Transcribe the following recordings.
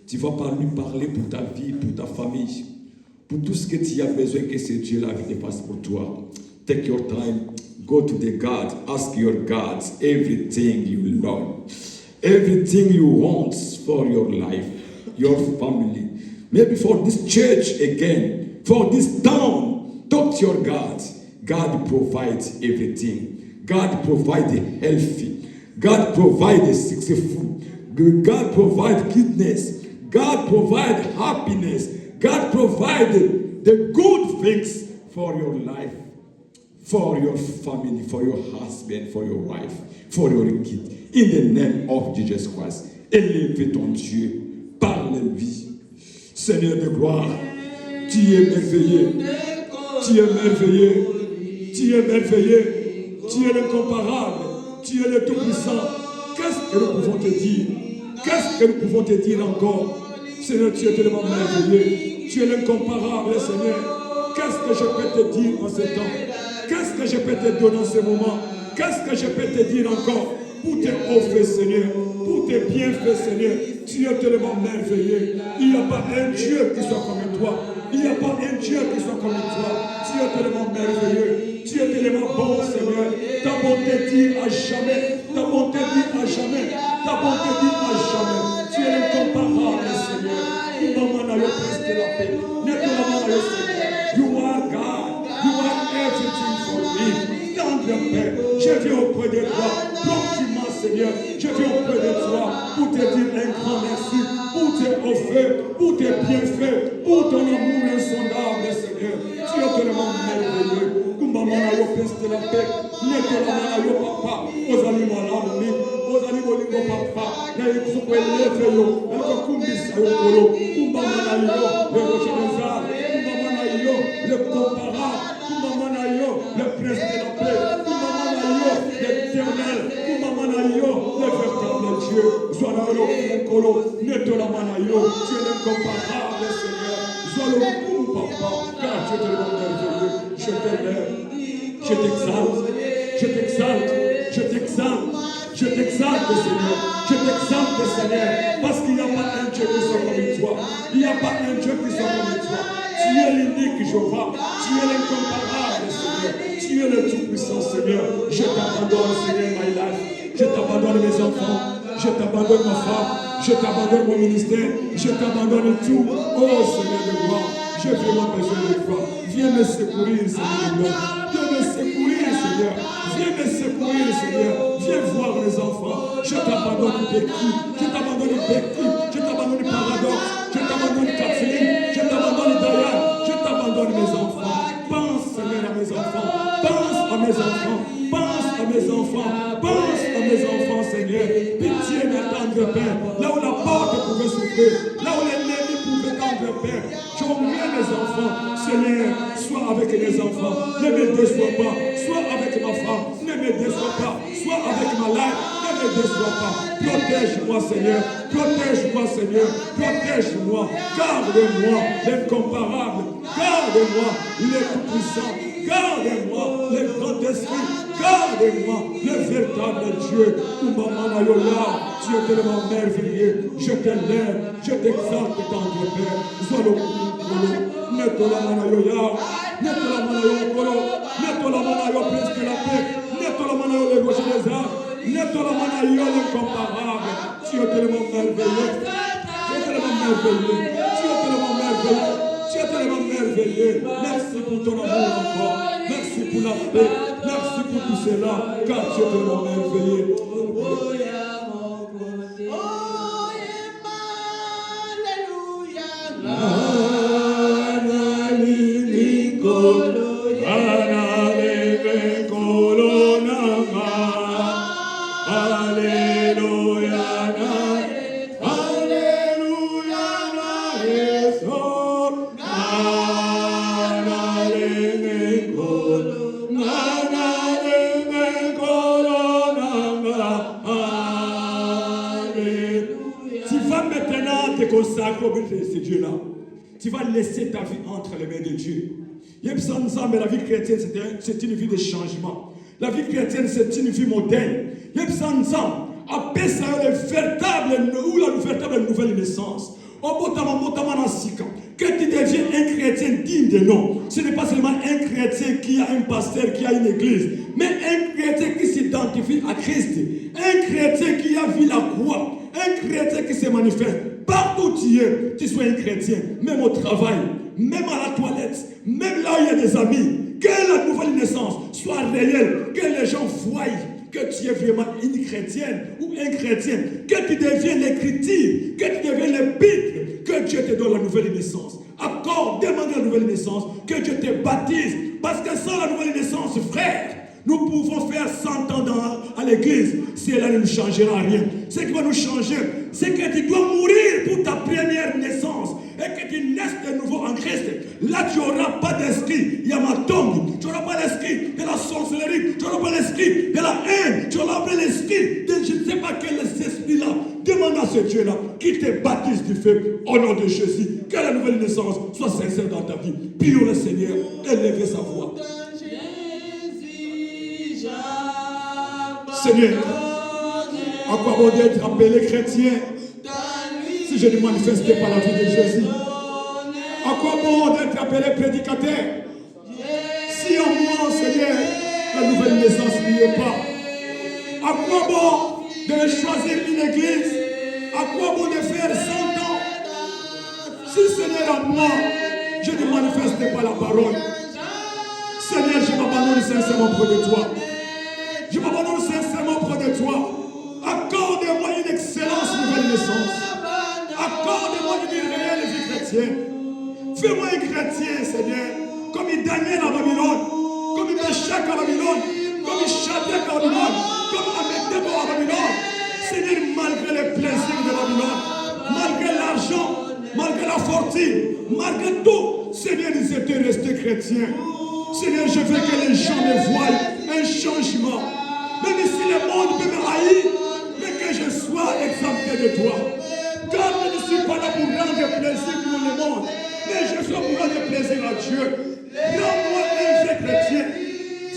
Tu vas pas lui parler pour ta vie, pour ta famille. pour tout ce que tu as besoin, que ce Dieu-là fasse pour toi. Take your time, go to the God, ask your God everything you love, everything you want for your life, your family, maybe for this church again, for this town. Talk to your God. God provides everything. God provides healthy. God provides successful. God provides goodness. God provides happiness. God provides the good things for your life, for your family, for your husband, for your wife, for your kid. In the name of Jesus Christ. Élève ton Dieu. Parle-lui. Seigneur de gloire, tu es merveilleux. Tu es merveilleux. Tu es merveilleux. Tu es l'incomparable. Tu es le tout-puissant. Qu'est-ce que nous pouvons te dire? Qu'est-ce que nous pouvons te dire encore? Seigneur, tu es tellement merveilleux. Tu es l'incomparable, Seigneur. Qu'est-ce que je peux te dire en ce temps? Qu'est-ce que je peux te donner en ce moment? Qu'est-ce que je peux te dire encore? Pour tes offres, Seigneur. Pour tes bienfaits, Seigneur. Tu es tellement merveilleux. Il n'y a pas un Dieu qui soit comme toi. Il n'y a pas un Dieu qui soit comme toi. Tu es tellement merveilleux. Tu es tellement bon, Seigneur. Ta bonté dit à jamais. Ta bonté dit à jamais. Ta bonté dit à jamais. Tu es l'incomparable, Seigneur. You are God. You are everything for me. Tendre Père, je viens auprès de toi. Promptement, Seigneur, je viens auprès de toi pour te dire un grand merci, pour tes offres, pour tes bienfaits, pour ton amour insondable, Seigneur. Tu es tellement merveilleux. Kumbamana yo peste la paix. Nekolamana yo papa. Ozali malamu. Ozali bolingo papa. Na yikusuko elefe yo. Elko kumbisa yo kolo. Kumbamana yo. Le Rochezar. Kumbamana yo. Le comparable. Kumbamana yo. Le prince de la paix. Kumbamana yo. L'éternel. Kumbamana yo. Le véritable Dieu. Zoalalo kolo. Netolamana yo. Tu es l'incomparable, Seigneur. Zoalalo papa. Car tu es tellement merveilleux. Je t'élève, je t'exalte, je t'exalte, je t'exalte, je t'exalte, Seigneur, je t'exalte, Seigneur, parce qu'il n'y a pas un Dieu qui soit comme toi, il n'y a pas un Dieu qui soit comme toi, tu es l'unique Jéhovah, tu es l'incomparable, Seigneur, tu es le tout-puissant, Seigneur, je t'abandonne, Seigneur, my life, je t'abandonne mes enfants, je t'abandonne ma femme, je t'abandonne mon ministère, je t'abandonne tout, oh Seigneur de gloire, j'ai vraiment besoin de toi. Viens me secourir, Seigneur. Viens me secourir, Seigneur. Viens me secourir, Seigneur. Viens voir mes enfants. Je t'abandonne Becky. Je t'abandonne Becky. Je t'abandonne Paradoxe. Je t'abandonne Catherine. Je t'abandonne Diane. Je t'abandonne mes enfants. Pense, Seigneur, à mes enfants. Pense à mes enfants. Pense à mes enfants. Pense à mes enfants, Seigneur. Pitié, mes tendres Père. Là où la porte pouvait s'ouvrir. Là où l'ennemi pouvait tendre Père. Je remets mes enfants. Seigneur, sois avec mes enfants, ne me déçois pas, sois avec ma femme, ne me déçois pas, sois avec ma life, ne me déçois pas. Protège-moi, Seigneur, protège-moi, Seigneur, protège-moi, garde-moi, l'incomparable, garde-moi, le tout-puissant, garde-moi, le grand esprit, garde-moi, le véritable Dieu. Tu es tellement merveilleux, je t'élève, je t'exalte, tendre Père, sois le Netola manayo ya, netola manayo kolo, netola manayo prince de la paix, netola manayo le Rochezar, netola manayo l'incomparable. Tu es tellement merveilleux, tu es tellement merveilleux, tu es tellement merveilleux, tu es tellement merveilleux. Merci pour ton amour encore, merci pour la paix, merci pour tout cela, car tu es tellement merveilleux. Ce Dieu-là, tu vas laisser ta vie entre les mains de Dieu. Mais la vie chrétienne, c'est une vie de changement. La vie chrétienne, c'est une vie moderne. Le véritable nouvelle naissance. Que tu deviennes un chrétien digne de nom. Ce n'est pas seulement un chrétien qui a un pasteur, qui a une église, mais un chrétien qui s'identifie à Christ. Un chrétien qui a vu la croix. Un chrétien qui se manifeste. Partout où tu sois un chrétien, même au travail, même à la toilette, même là où il y a des amis. Que la nouvelle naissance soit réelle, que les gens voient que tu es vraiment une chrétienne ou un chrétien, que tu deviennes l'écriture, que tu deviennes le Bible, que Dieu te donne la nouvelle naissance. Accorde, demande la nouvelle naissance, que Dieu te baptise, parce que sans la nouvelle naissance, frère, nous pouvons faire 100 ans à l'église, cela ne nous changera rien. Ce qui va nous changer, c'est que tu dois mourir pour ta première naissance et que tu naisses de nouveau en Christ. Là, tu n'auras pas d'esprit yamatombe, tu n'auras pas l'esprit de la sorcellerie, tu n'auras pas l'esprit de la haine, tu n'auras pas l'esprit de je ne sais pas quel esprit-là. Demande à ce Dieu-là qui te baptise du feu au nom de Jésus. Que la nouvelle naissance soit sincère dans ta vie. Prions le Seigneur, élevez sa voix. Seigneur, à quoi bon d'être appelé chrétien si je ne manifestais pas la vie de Jésus? À quoi bon d'être appelé prédicateur si en moi, Seigneur, la nouvelle naissance n'y est pas? À quoi bon de choisir une église? À quoi bon de faire 100 ans si, Seigneur, en moi, je ne manifestais pas la parole? Seigneur, je m'abandonne sincèrement près de toi. Je m'abandonne sincèrement près de toi. Accorde-moi une excellence nouvelle naissance. Accorde-moi une réelle vie chrétienne. Fais-moi un chrétien, Seigneur, comme Daniel à Babylone, comme Meshach à Babylone, comme Shadrach à Babylone, comme Abednego à Babylone. Seigneur, malgré les plaisirs de Babylone, malgré l'argent, malgré la fortune, malgré tout, Seigneur, ils étaient restés chrétiens. Seigneur, je veux que les gens me voient un changement. Même si le monde peut me haïr, mais que je sois exempté de toi. Car je ne suis pas là pour rendre plaisir pour le monde, mais je suis pour rendre plaisir à Dieu. Rends-moi un vrai chrétien.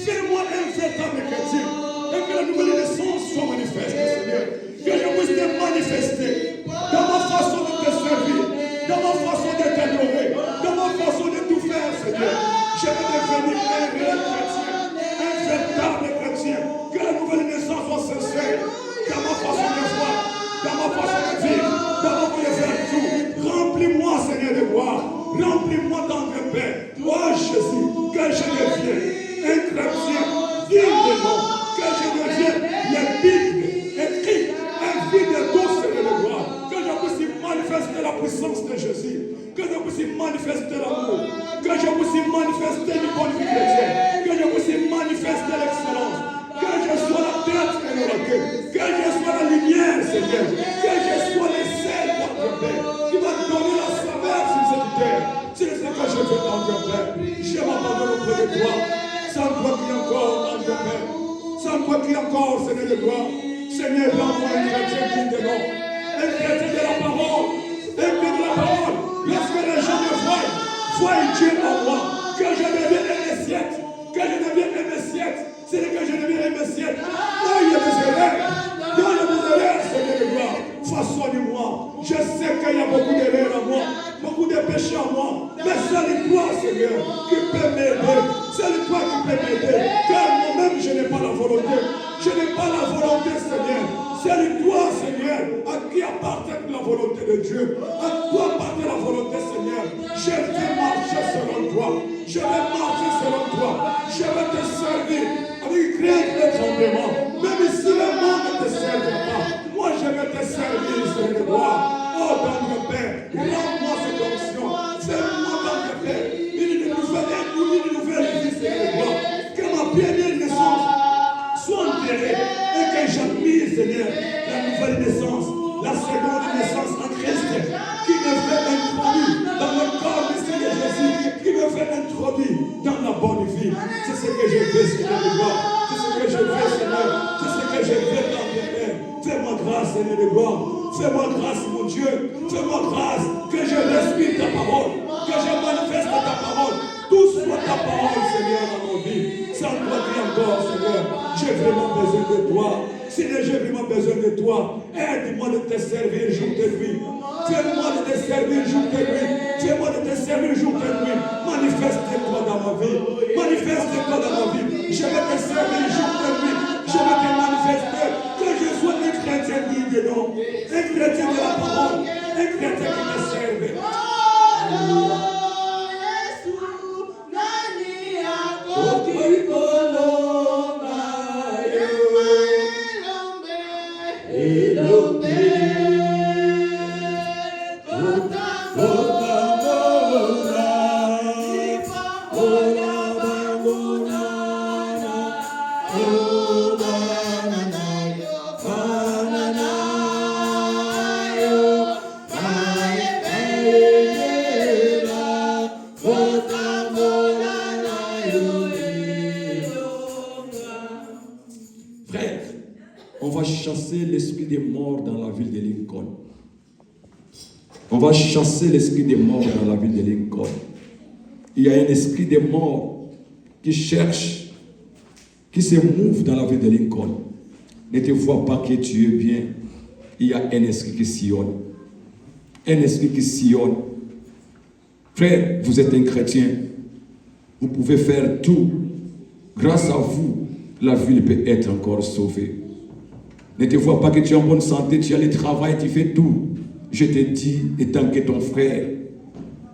Fais-moi un véritable chrétien. Et que la nouvelle naissance soit manifeste, Seigneur. Que je puisse te manifester dans ma façon de te servir, dans ma façon de t'adorer, dans ma façon de tout faire, Seigneur. Je veux devenir un réel chrétien, un véritable chrétien. Que la nouvelle naissance soit sincère dans ma façon de voir, dans ma façon de vivre, dans ma façon de faire tout. Remplis-moi, Seigneur, de gloire. Remplis-moi dans tes paix. Toi, Jésus, que je devienne un chrétien digne de nom. Que je devienne la Bible écrite, un vie de douce, Seigneur, de gloire. Que je puisse manifester la puissance de Jésus. Que je puisse manifester l'amour. Que je puisse manifester une bonne vie chrétienne. Que je puisse manifester l'excellence. Que je sois la tête et le requin. Que je sois la lumière, Seigneur. Que je sois le sel dans ton Père. Qui va donner la saveur sur cette terre. C'est ce que je fais dans ton Père. Je m'abandonne auprès de toi. Sans toi qui encore dans ton Père. Sans toi qui encore, Seigneur de gloire. Seigneur, rends-moi un chrétien digne de nom. Un chrétien de la parole. Un chrétien de la parole. Lorsque les gens me voient Dieu en moi. Que je devienne un messiette. Que je devienne un messiette. C'est que je devienne un messiette. Là, il y a des erreurs. Là, il y a des erreurs, Seigneur de gloire. Façonne-moi. Je sais qu'il y a beaucoup d'erreurs en moi. Beaucoup de péchés en moi. Mais c'est toi, Seigneur, qui peut m'aider. C'est toi qui peut m'aider. Car moi-même, je n'ai pas la volonté. Je n'ai pas la volonté, Seigneur. C'est toi, Seigneur, à qui appartient la volonté de Dieu. À toi appartient la volonté, Seigneur. Je vais marcher selon toi. Je vais marcher selon toi. Je vais te servir avec crainte et tremblement. Même si le monde ne te sert pas, moi je vais te servir, Seigneur de gloire. Oh, dans le Père, rends-moi cette onction. Fais-moi dans le Père une nouvelle vie, Seigneur de gloire. Que ma première naissance soit enterrée et que j'admire, Seigneur, la nouvelle naissance, la seconde naissance en Christ, qui me fait introduire dans le corps du Seigneur Jésus, qui me fait introduire dans la bonne vie. C'est ce que je veux, Seigneur de gloire. C'est ce que je veux, Seigneur. C'est ce que je veux dans tes mains. Fais-moi grâce, Seigneur de gloire. Fais-moi grâce, mon Dieu. Fais-moi grâce que je respire ta parole, que je manifeste ta parole. Tout soit ta parole, Seigneur, dans nos vies. Sans toi qui encore, Seigneur, j'ai vraiment besoin de toi. Seigneur, j'ai vraiment besoin de toi. Aide-moi de te servir jour et nuit. Aide-moi de te servir jour et nuit. Aide-moi de te servir jour et nuit. Manifeste-toi dans ma vie. Manifeste-toi dans ma vie. Je vais te servir jour et nuit. Je vais te manifester. Que je sois un chrétien digne de nom. Un chrétien de la parole. Un chrétien qui te serve. On va chasser l'esprit des morts dans la ville de Lincoln. On va chasser l'esprit des morts dans la ville de Lincoln. Il y a un esprit des morts qui cherche, qui se mouve dans la ville de Lincoln. Ne te vois pas que tu es bien. Il y a un esprit qui sillonne. Un esprit qui sillonne. Frère, vous êtes un chrétien. Vous pouvez faire tout. Grâce à vous, la ville peut être encore sauvée. Ne te vois pas que tu es en bonne santé, tu as le travail, tu fais tout. Je te dis, étant que ton frère,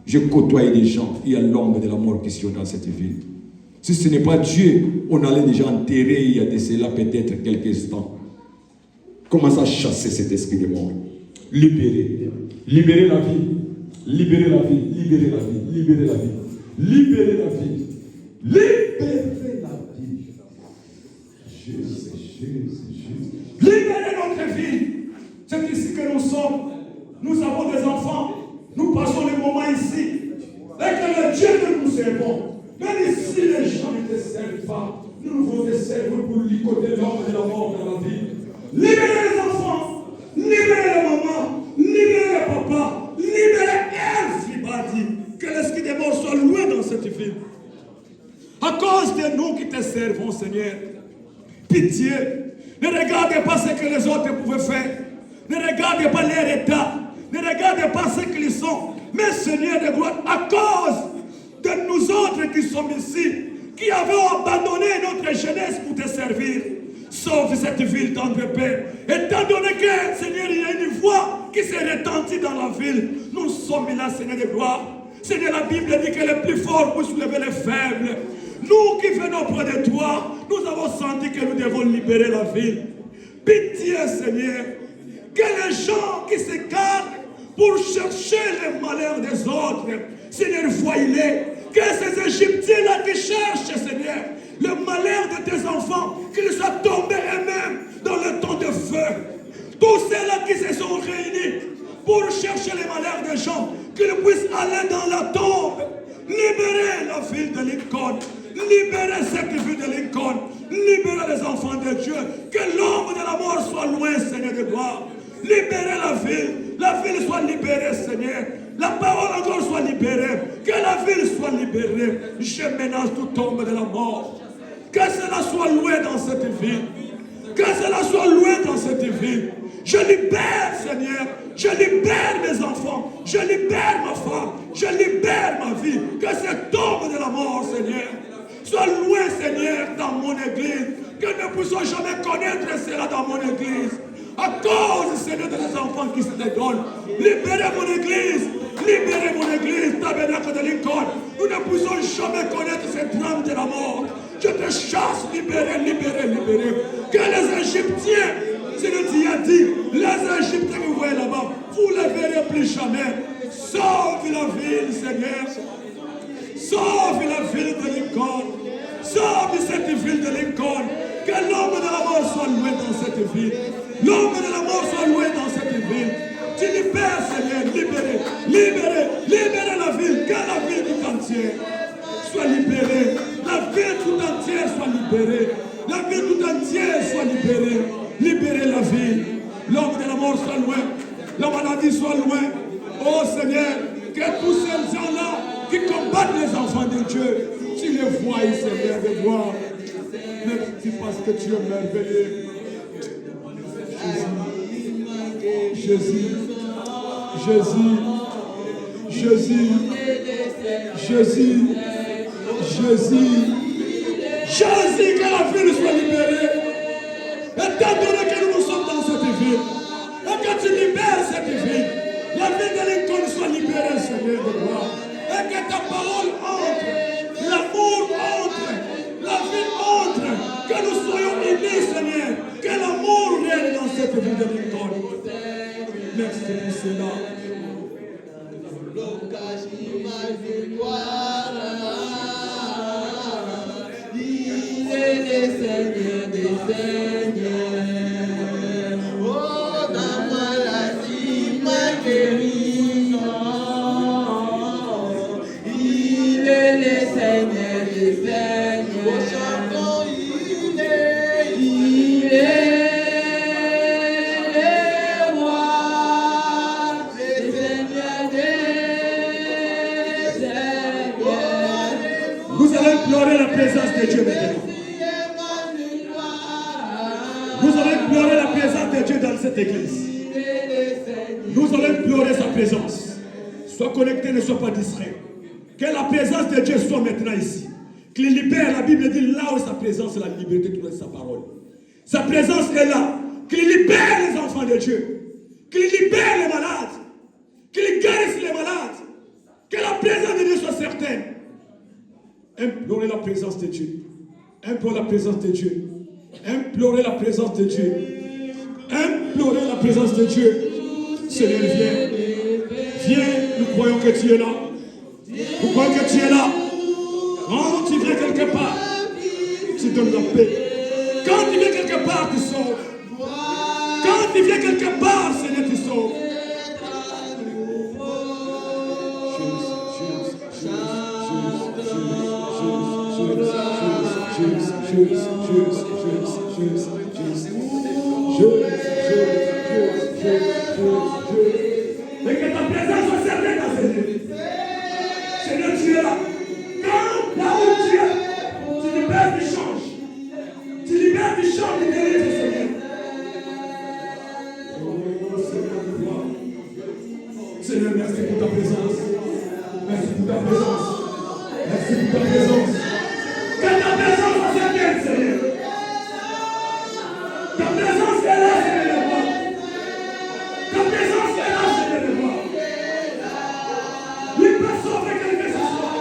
je côtoie des gens, il y a l'ombre de la mort qui sillonne dans cette ville. Si ce n'est pas Dieu, on allait déjà enterrer il y a de cela peut-être quelques instants. Commence à chasser cet esprit de mort. Libérer. Libérer la vie. Libérer la vie. Libérer la vie. Libérer la vie. Libérer la vie. Libérer la vie. Jésus. Libérer notre vie. C'est ici que nous sommes. Nous avons des enfants. Nous passons les moments ici. Et que le Dieu que nous servons. Même si les gens ne te servent pas, nous devons te servir pour licoter l'homme de la mort dans la vie. Libérer les enfants. Libérer les mamans. Libérer les papas. Libérer everybody. Que l'esprit des morts soit loin dans cette ville. À cause de nous qui te servons, Seigneur. Pitié. Ne regardez pas ce que les autres pouvaient faire. Ne regardez pas leur état. Ne regardez pas ce qu'ils sont. Mais Seigneur de gloire, à cause de nous autres qui sommes ici, qui avons abandonné notre jeunesse pour te servir, sauve cette ville, tendre Père. Étant donné que, Seigneur, il y a une voix qui s'est retentie dans la ville, nous sommes là, Seigneur de gloire. Seigneur, la Bible dit que les plus forts pour soulever les faibles. Nous qui venons près de toi, nous avons senti que nous devons libérer la ville. Pitié, Seigneur, que les gens qui se gardent pour chercher les malheurs des autres, Seigneur, voyez-les. Que ces Égyptiens-là qui cherchent, Seigneur, le malheur de tes enfants, qu'ils soient tombés eux-mêmes dans le temps de feu. Tous ceux-là qui se sont réunis pour chercher les malheurs des gens, qu'ils puissent aller dans la tombe. Libérez la ville de Lincoln. Libérez cette ville de Lincoln. Libérez les enfants de Dieu. Que l'ombre de la mort soit loin, Seigneur de gloire. Libérez la ville. La ville soit libérée, Seigneur. La parole encore soit libérée. Que la ville soit libérée. Je menace toute ombre de la mort. Que cela soit loin dans cette ville. Que cela soit loin dans cette ville. Je libère, Seigneur. Je libère mes enfants. Je libère ma femme. Je libère ma vie. Que cette ombre de la mort, Seigneur, soit loin, Seigneur, dans mon église. Que nous ne puissions jamais connaître cela dans mon église. À cause, Seigneur, de ces enfants qui se donnent. Libérez mon église. Libérez mon église, tabernacle de Lincoln. Nous ne puissions jamais connaître cette drame de la mort. Je te chasse, libérez, libérez, libérez. Que les Égyptiens, c'est le Dieu a dit, les Égyptiens que vous voyez là-bas, vous ne les verrez plus jamais. Sauve la ville, Seigneur. Sauve la ville de Lincoln. Sauve cette ville de Lincoln. Que l'homme de la mort soit loin dans cette ville. L'homme de la mort soit loin dans cette ville. Tu libères, Seigneur, libérez, libérez, libérez la ville. Que la ville tout entière soit libérée. La ville tout entière soit libérée. La ville tout entière soit libérée. Libérez la ville. L'homme de la mort soit loin. La maladie soit loin. Oh Seigneur, que tous ces gens-là qui combattent les enfants de Dieu, tu les vois, Seigneur, de voir. Merci parce que tu es merveilleux. Jésus, Jésus, Jésus, Jésus, Jésus, Jésus, que la ville soit libérée. Étant donné que nous sommes dans cette ville, et que tu libères cette ville, la ville de Lincoln soit libérée, Seigneur de gloire. Et que ta parole entre, l'amour entre, la vie entre, que nous soyons unis, Seigneur, que l'amour règne dans cette ville de Lincoln. Merci pour cela. Il est le Seigneur des Seigneurs. Oh, la maladie m'a guéri. Il est le Seigneur des Seigneurs. Oh, chantons, il est le roi, le Seigneur des Seigneurs. Vous allez implorer la présence de Dieu maintenant. Nous allons implorer la présence de Dieu dans cette église. Nous allons implorer sa présence. Sois connecté, ne sois pas distrait. Que la présence de Dieu soit maintenant ici. Qu'il libère, la Bible dit là où sa présence est la liberté, tout sa parole. Sa présence est là. Qu'il libère les enfants de Dieu. Qu'il libère les malades. Qu'il guérisse les malades. Que la présence de Dieu soit certaine. Implorez la présence de Dieu. Implorez la présence de Dieu. Implorez la présence de Dieu. Implorez la présence de Dieu. Seigneur, viens. Viens, nous croyons que tu es là. Nous croyons que tu es là. Quand tu viens quelque part, tu donnes la paix. Quand tu viens quelque part, tu sauves. Quand tu viens quelque part, Seigneur, tu sauves. Et que ta présence soit certaine dans cette vie. Seigneur, tu es là. Quand là où tu es, tu libères du change. Tu libères du change et délivres, Seigneur. Oh, Seigneur, de gloire. Seigneur, merci pour ta présence. Merci pour ta présence. Merci pour ta présence. Que ta présence soit certaine, Seigneur. Ta présence est là, Seigneur de gloire. Ta présence est là, Seigneur de gloire. Il peut sauver quelque que ce soit.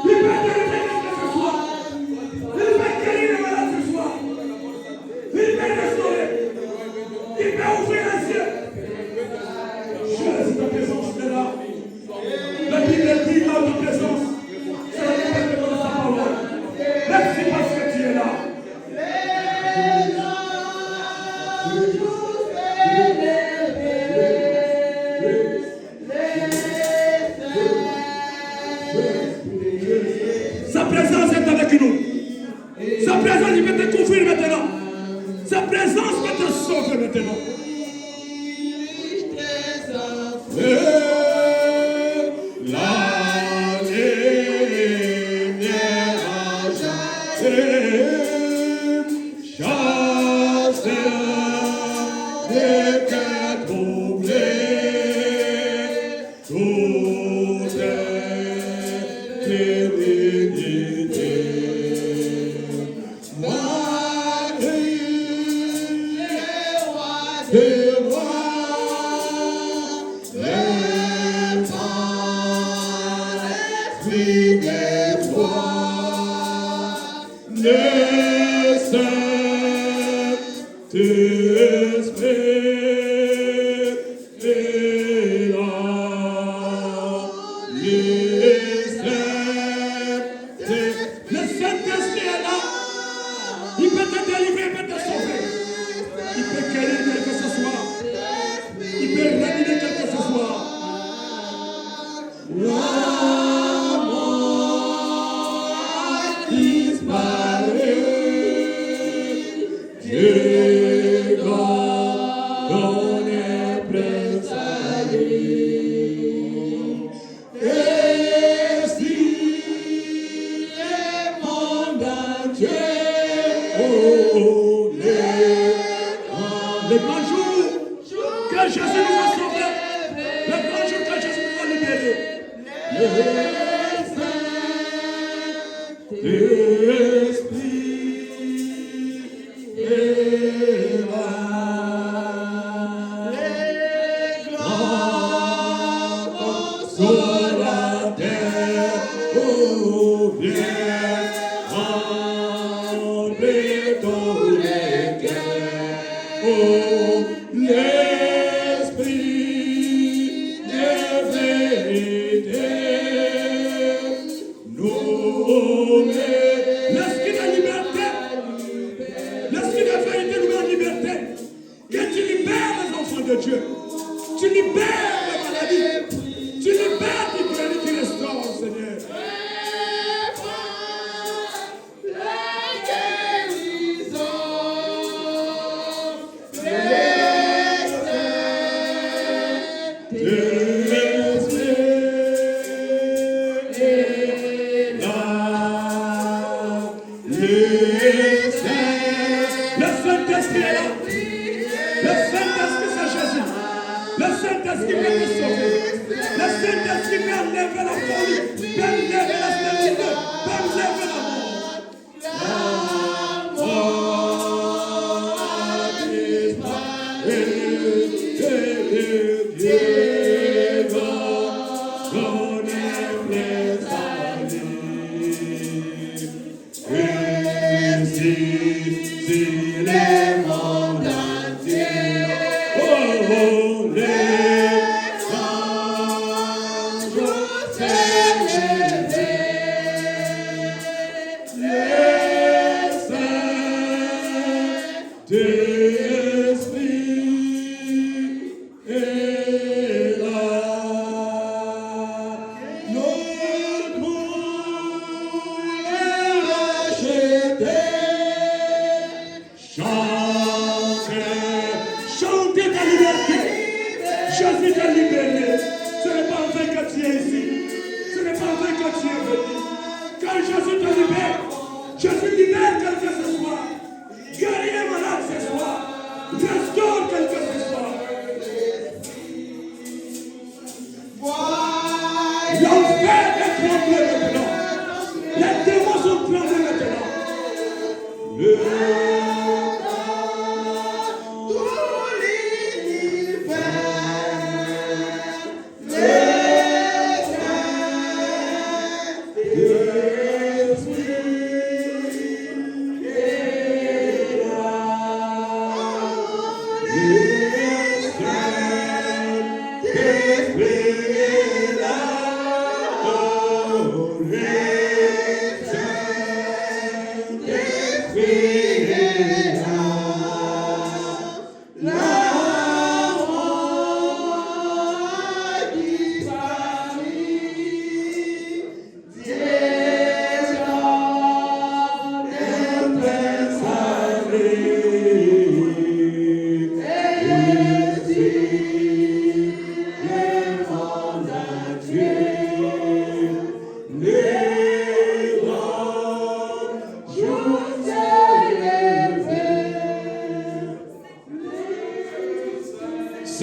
Il peut délivrer quelque que ce soit. Il peut guérir les malades ce soir. Il peut restaurer. Il peut ouvrir les yeux. Jésus, ta présence est là. La Bible dit là ta présence. C'est la liberté de ta parole. Merci parce que tu es là. Sa présence est avec nous. Sa présence, il va te couvrir maintenant. Sa présence va te sauver maintenant. Les grands jours que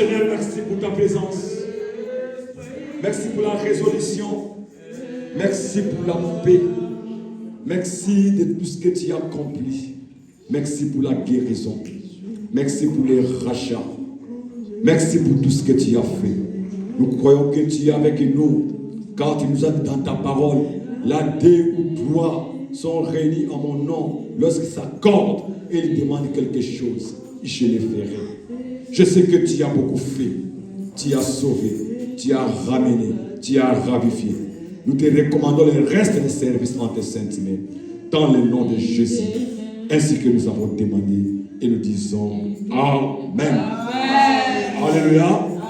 Seigneur, merci pour ta présence. Merci pour la résolution. Merci pour la paix. Merci de tout ce que tu as accompli. Merci pour la guérison. Merci pour les rachats. Merci pour tout ce que tu as fait. Nous croyons que tu es avec nous, car tu nous as dit dans ta parole, là 2 ou 3 sont réunis en mon nom. Lorsqu'ils s'accordent et ils demandent quelque chose, je les ferai. Je sais que tu as beaucoup fait. Tu as sauvé, tu as ramené, tu as ravifié. Nous te recommandons le reste des services en tes saintes mains, dans le nom de Jésus, ainsi que nous avons demandé et nous disons Amen. Alléluia.